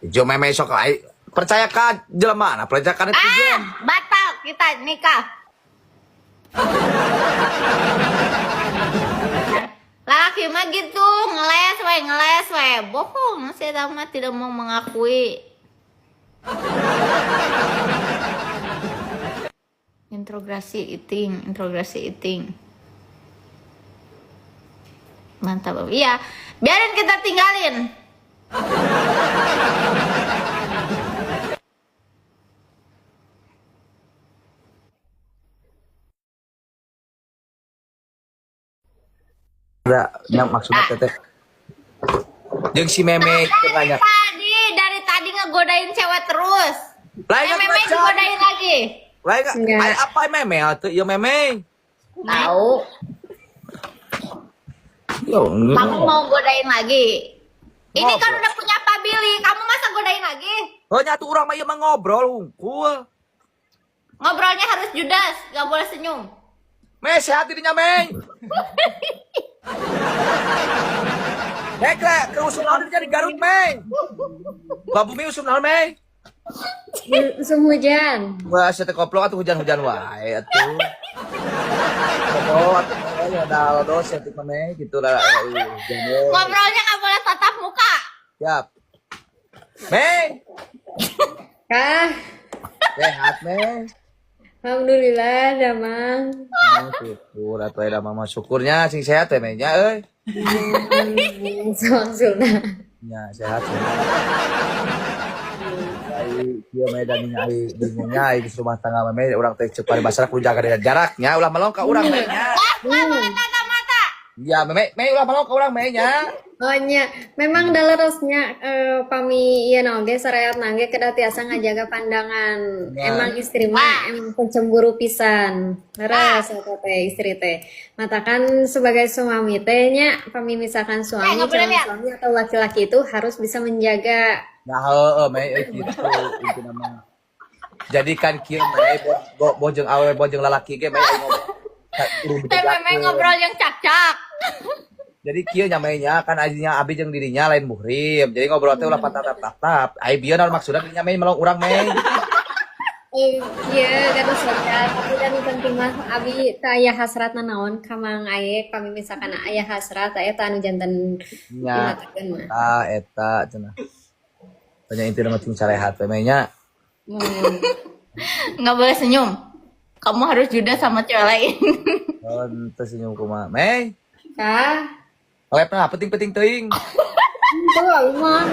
Jo meme sok lain. Percaya ka jelema na percaya ka netizen. Batal kita nikah. Laki mah gitu, ngeles we. Bohong, saya mah tidak mau mengakui. Introgasi eating. Mantap. Iya, biarin kita tinggalin. Ada yang maksudnya teteh. Jeung si meme itu banyak. Dari tadi ngegodain cewek terus. Lain Meme digodain lagi. Lain apa meme atuh? Ieu meme. Tahu. Yo, Kamu mau godain lagi? Ini kan udah punya Pak Billy, kamu masa godain lagi? oh nyatu urang mah ieu mah ngobrol hungkul. Ngobrolnya harus judes, gak boleh senyum. Me sehat dirinya me. Nekle, ke usum naon jadi Garut me. Babu mi usum naon me. Musim hujan. Wah, saya koplok atuh hujan-hujan wae atuh. Oh, atuh ya da dos ya tipe me gitu lah. Ngobrolnya gak boleh tatap muka. Siap. Me, Kah, sehat me. alhamdulillah damang. Oh, syukur atuh ada mama syukurnya sing sehat teh me nya euy. Maksudnya. Nya sehat. Ai kieu me dan ai bingungnya ai di rumah tangga me urang teh ceuk pari basara kudu jaga jaraknya ulah melong ka urang me nya. Gak boleh tatap mata. Iya me ulah melong ka urang me nya. Oh nya, memang dalerosnya pami ieu naoge sareat nangge kedah tiasa ngajaga pandangan. Ya. Emang istri mah emang pencemburu pisan. Leres eta teh istri teh. Matakan sebagai suami teh nya pami misalkan suami, nggak boleh calon lihat. suami atau laki-laki itu harus bisa menjaga. Nah heueuh me gitu itu nama. Jadikan kieu me bojeng awewe bojeng lalaki ge me Teh meme ngobrol yang cak-cak. Jadi kieu nyamainya kan ajinya abi jeung dirinya lain muhrim. Jadi ngobrol teh ulah patap-patap. Ai bieu naon maksudna dirinya me melong urang me. Iya, gak saja. Tapi dan penting mah abi teu aya hasratna naon ka Mang Aye, pami misalkan aya hasrat aya teh anu janten Nya. dimatakeun mah. Eta cenah. Tanya intina mah ting sarehat we me nya. Gak boleh senyum. Kamu harus judes sama cewek lain. Oh, teu senyum kumaha. Me, Kah? lepna penting-penting teuing. Itu mah